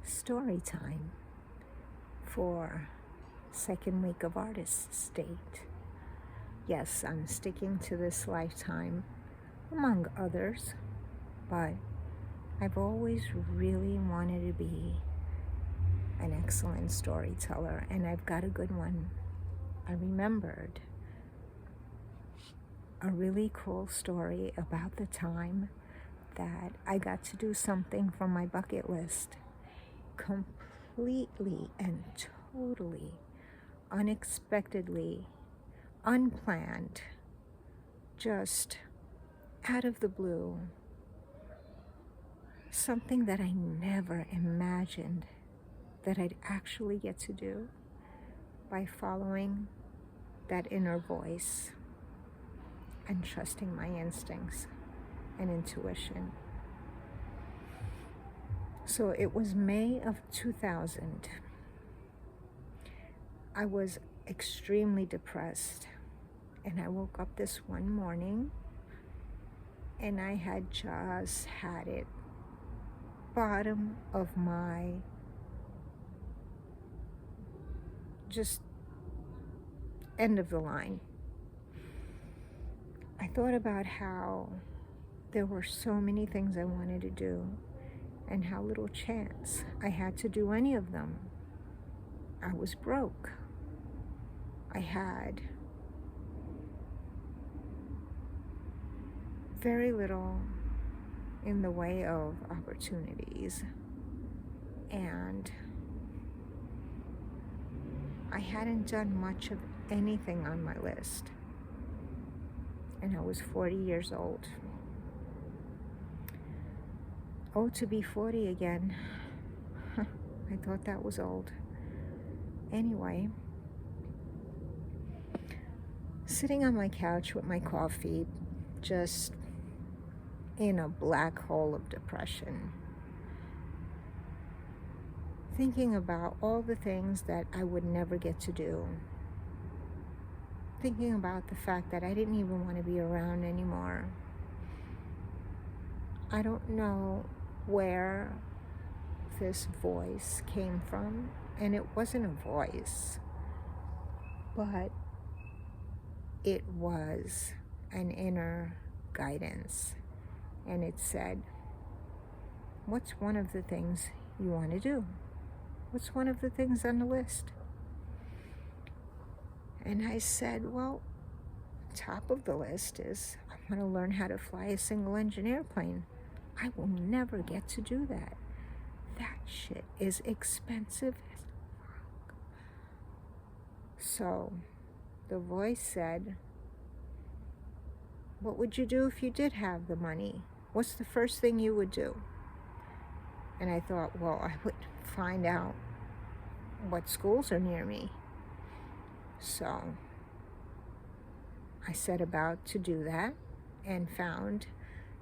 Storytime for second week of Artist State. Yes, I'm sticking to this lifetime, among others, but I've always really wanted to be an excellent storyteller, and I've got a good one. I remembered a really cool story about the time that I got to do something from my bucket list, completely and totally unexpectedly, unplanned, just out of the blue. Something that I never imagined that I'd actually get to do by following that inner voice and trusting my instincts and intuition. So it was May of 2000. I was extremely depressed, and I woke up this one morning and I had just had it bottom of my just end of the line. I thought about how there were so many things I wanted to do and how little chance I had to do any of them. I was broke. I had very little in the way of opportunities, and I hadn't done much of anything on my list, and I was 40 years old. Oh, to be 40 again. I thought that was old. Anyway, sitting on my couch with my coffee, just in a black hole of depression, thinking about all the things that I would never get to do, thinking about the fact that I didn't even want to be around anymore. I don't know where this voice came from, and it wasn't a voice, but it was an inner guidance, and it said, what's one of the things you want to do? What's one of the things on the list? And I said, well, top of the list is I want to learn how to fly a single engine airplane. I will never get to do that. That shit is expensive as fuck. So the voice said, what would you do if you did have the money? What's the first thing you would do? And I thought, well, I would find out what schools are near me. So I set about to do that and found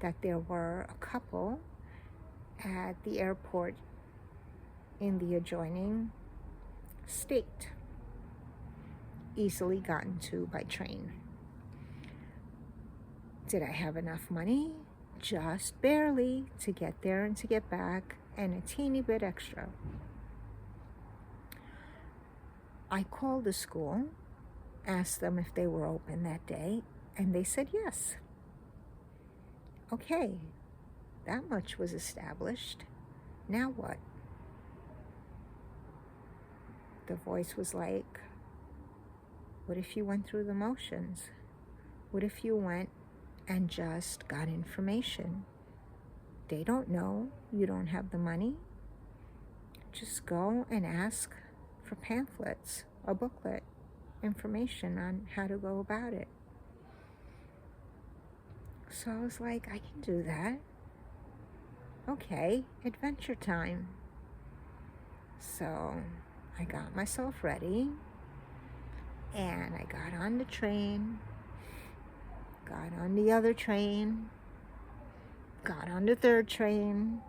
that there were a couple at the airport in the adjoining state, easily gotten to by train. Did I have enough money? Just barely to get there and to get back, and a teeny bit extra. I called the school, asked them if they were open that day, and they said yes. Okay, that much was established. Now what? The voice was like, what if you went through the motions? What if you went and just got information? They don't know you don't have the money. Just go and ask for pamphlets, a booklet, information on how to go about it. So I was like, I can do that. Okay, adventure time. So I got myself ready, and I got on the train, got on the other train, got on the third train,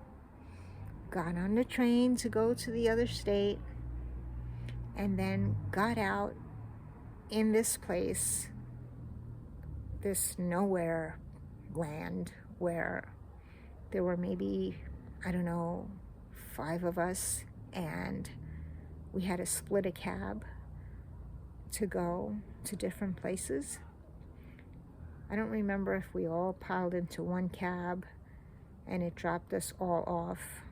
got on the train to go to the other state, and then got out in this place, this nowhere land where there were maybe, I don't know, 5 of us, and we had to split a cab to go to different places. I don't remember if we all piled into one cab and it dropped us all off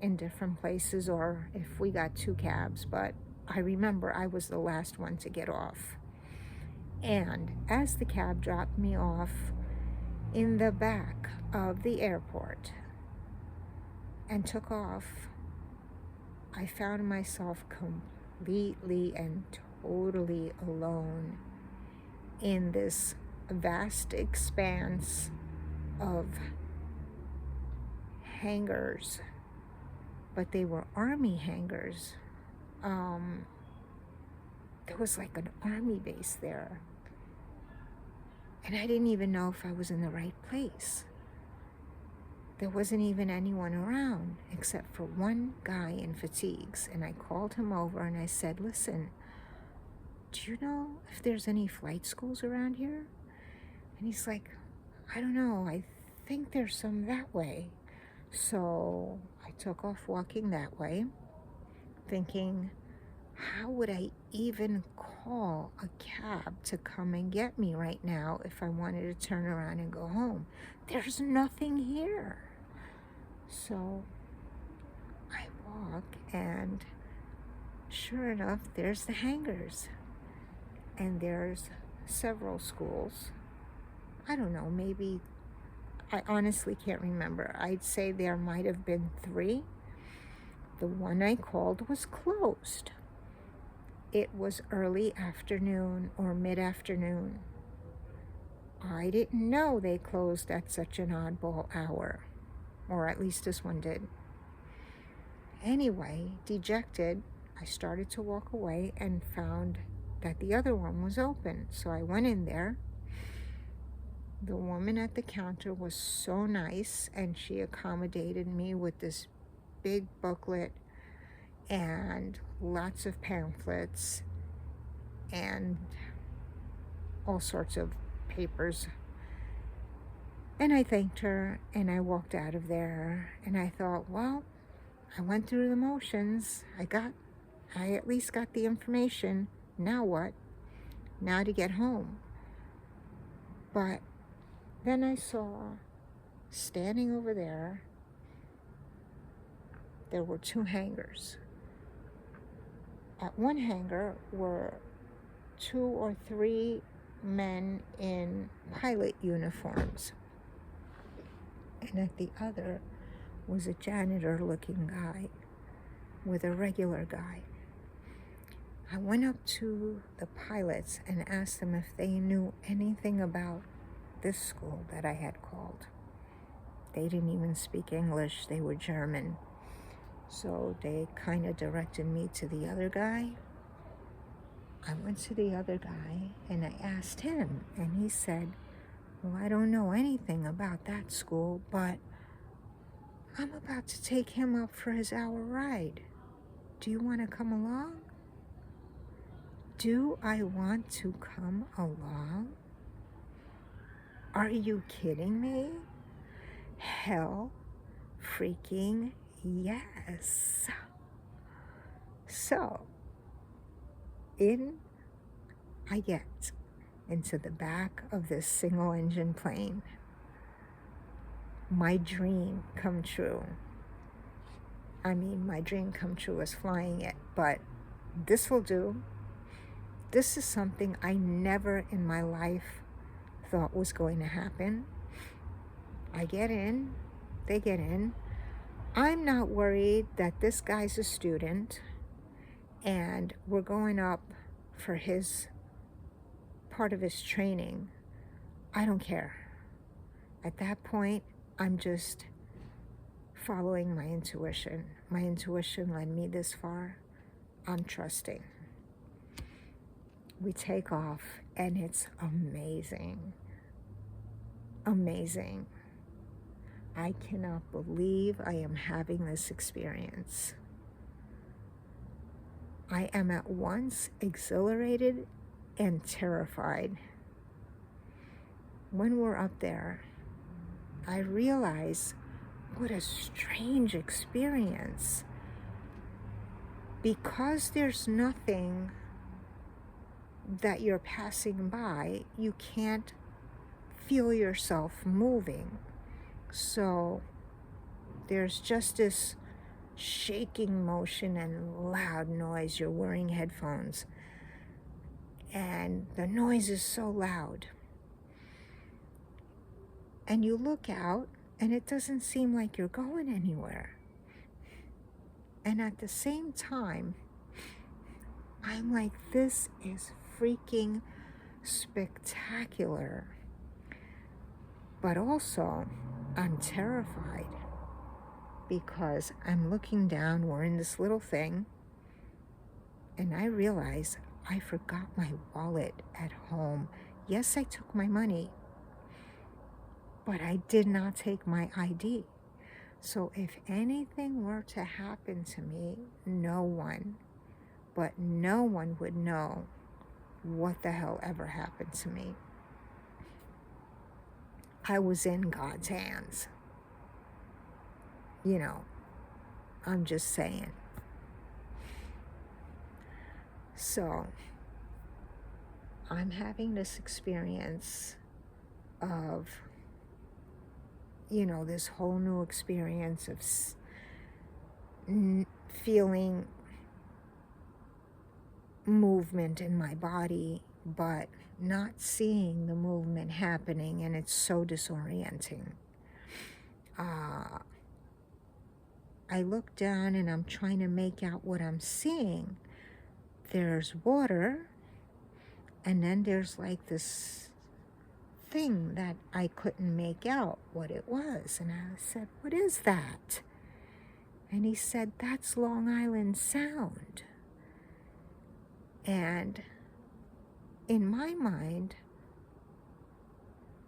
in different places, or if we got 2 cabs, but I remember I was the last one to get off. And as the cab dropped me off in the back of the airport and took off, I found myself completely and totally alone in this vast expanse of hangars, but they were army hangars. There was like an army base there, and I didn't even know if I was in the right place. There wasn't even anyone around except for one guy in fatigues, and I called him over and I said, listen, do you know if there's any flight schools around here? And he's like, I don't know, I think there's some that way. So I took off walking that way, thinking, how would I even call a cab to come and get me right now if I wanted to turn around and go home? There's nothing here. So I walk, and sure enough, there's the hangars. And there's several schools. I don't know, maybe, I honestly can't remember. I'd say there might have been 3. The one I called was closed. It was early afternoon or mid-afternoon. I didn't know they closed at such an oddball hour, or at least this one did. Anyway, dejected, I started to walk away and found that the other one was open. So I went in there. The woman at the counter was so nice, and she accommodated me with this big booklet and lots of pamphlets and all sorts of papers. And I thanked her, and I walked out of there, and I thought, well, I went through the motions. I at least got the information. Now what? Now to get home. But then I saw, standing over there were 2 hangars. At one hangar were 2 or 3 men in pilot uniforms, and at the other was a janitor-looking guy with a regular guy. I went up to the pilots and asked them if they knew anything about this school that I had called. They didn't even speak English, they were German. So they kind of directed me to the other guy. I went to the other guy and I asked him, and he said, well, I don't know anything about that school, but I'm about to take him up for his hour ride. Do you want to come along? Do I want to come along? Are you kidding me? Hell freaking yes. So in I get into the back of this single engine plane. My dream come true. I mean, my dream come true is flying it, but this will do. This is something I never in my life thought was going to happen. I get in, they get in. I'm not worried that this guy's a student and we're going up for his part of his training. I don't care. At that point, I'm just following my intuition. My intuition led me this far. I'm trusting. We take off, and it's amazing. Amazing. I cannot believe I am having this experience. I am at once exhilarated and terrified. When we're up there, I realize what a strange experience. Because there's nothing that you're passing by, you can't feel yourself moving. So there's just this shaking motion and loud noise. You're wearing headphones, and the noise is so loud. And you look out, and it doesn't seem like you're going anywhere. And at the same time, I'm like, this is freaking spectacular. But also, I'm terrified because I'm looking down, we're in this little thing, and I realize I forgot my wallet at home. Yes, I took my money, but I did not take my ID. So if anything were to happen to me, no one would know what the hell ever happened to me. I was in God's hands. You know, I'm just saying. So I'm having this experience of, this whole new experience of feeling movement in my body, but not seeing the movement happening, and it's so disorienting. I look down and I'm trying to make out what I'm seeing. There's water, and then there's like this thing that I couldn't make out what it was. And I said, "What is that?" And he said, "That's Long Island Sound." And in my mind,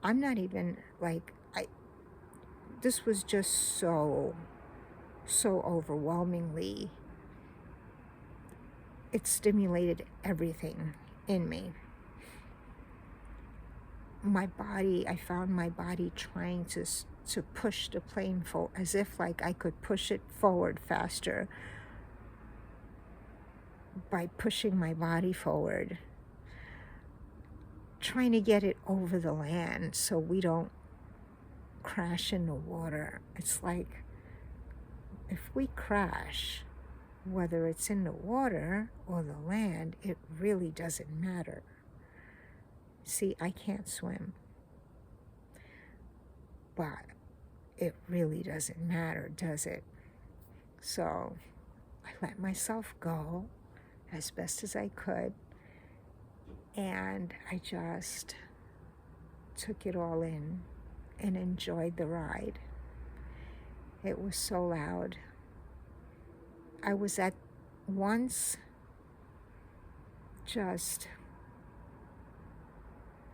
I'm not even like, this was just so overwhelmingly, it stimulated everything in me. My body, I found my body trying to push the plane forward, as if like I could push it forward faster by pushing my body forward, trying to get it over the land so we don't crash in the water. It's like, if we crash, whether it's in the water or the land, it really doesn't matter. See, I can't swim, but it really doesn't matter, does it? So I let myself go as best as I could, and I just took it all in and enjoyed the ride. It was so loud. I was at once just,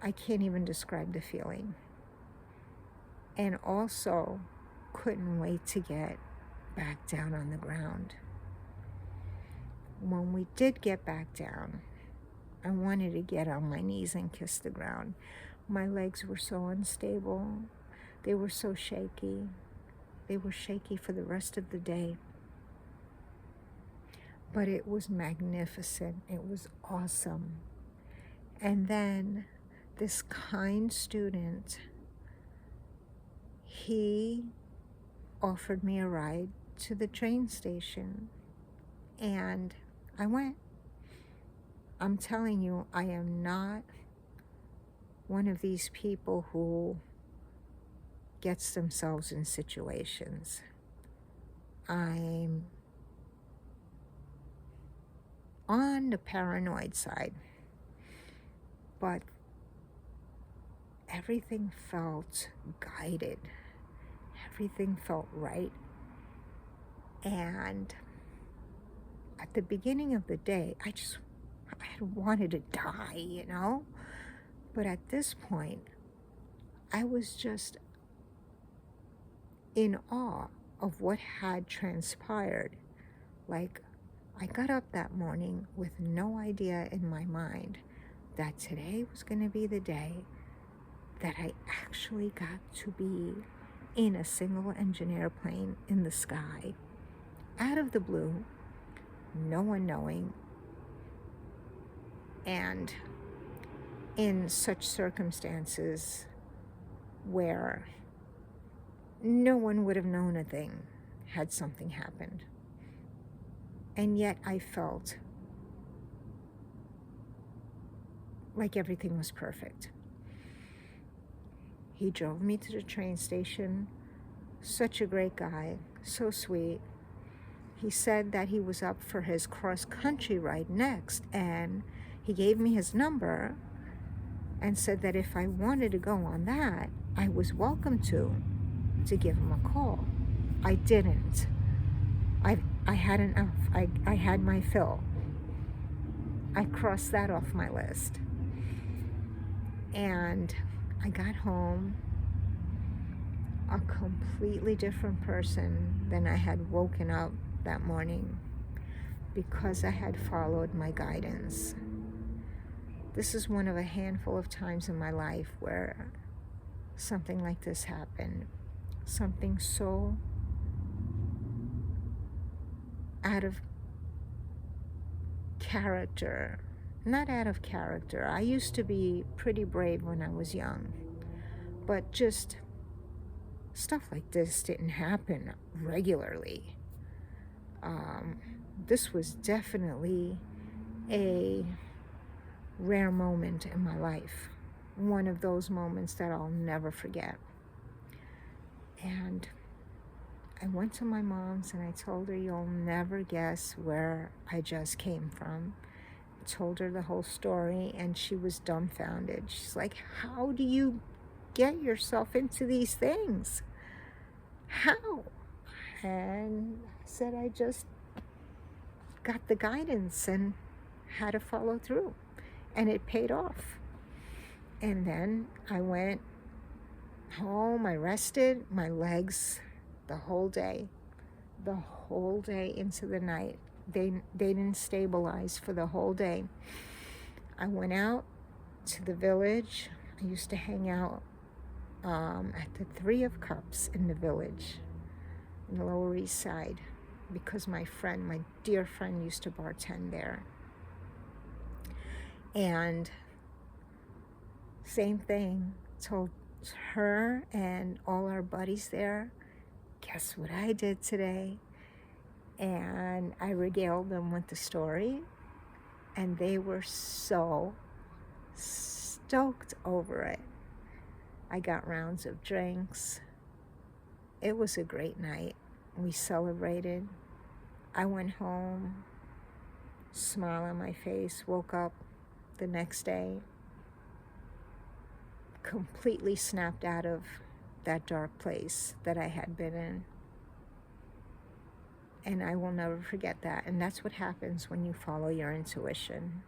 I can't even describe the feeling. And also couldn't wait to get back down on the ground. When we did get back down, I wanted to get on my knees and kiss the ground. My legs were so unstable. They were so shaky. They were shaky for the rest of the day. But it was magnificent. It was awesome. And then this kind student, he offered me a ride to the train station, and I went. I'm telling you, I am not one of these people who gets themselves in situations. I'm on the paranoid side, but everything felt guided. Everything felt right. And at the beginning of the day, I had wanted to die, But at this point, I was just in awe of what had transpired. Like, I got up that morning with no idea in my mind that today was going to be the day that I actually got to be in a single engine airplane in the sky, out of the blue, no one knowing, and in such circumstances where no one would have known a thing had something happened. And yet I felt like everything was perfect. He drove me to the train station. Such a great guy, so sweet. He said that he was up for his cross-country ride next, and he gave me his number and said that if I wanted to go on that, I was welcome to give him a call. I didn't. I had enough. I had my fill. I crossed that off my list. And I got home a completely different person than I had woken up that morning, because I had followed my guidance. This is one of a handful of times in my life where something like this happened. Something so out of character. Not out of character. I used to be pretty brave when I was young, but just stuff like this didn't happen regularly. This was definitely a rare moment in my life. One of those moments that I'll never forget. And I went to my mom's and I told her, you'll never guess where I just came from. I told her the whole story and she was dumbfounded. She's like, how do you get yourself into these things? How? And I said, I just got the guidance and had to follow through. And it paid off. And then I went home, I rested my legs the whole day into the night. They didn't stabilize for the whole day. I went out to the village. I used to hang out at the Three of Cups in the village, in the Lower East Side, because my dear friend used to bartend there. And same thing, told her and all our buddies there, guess what I did today? And I regaled them with the story, and they were so stoked over it. I got rounds of drinks. It was a great night. We celebrated. I went home, smile on my face, woke up the next day, completely snapped out of that dark place that I had been in. And I will never forget that. And that's what happens when you follow your intuition.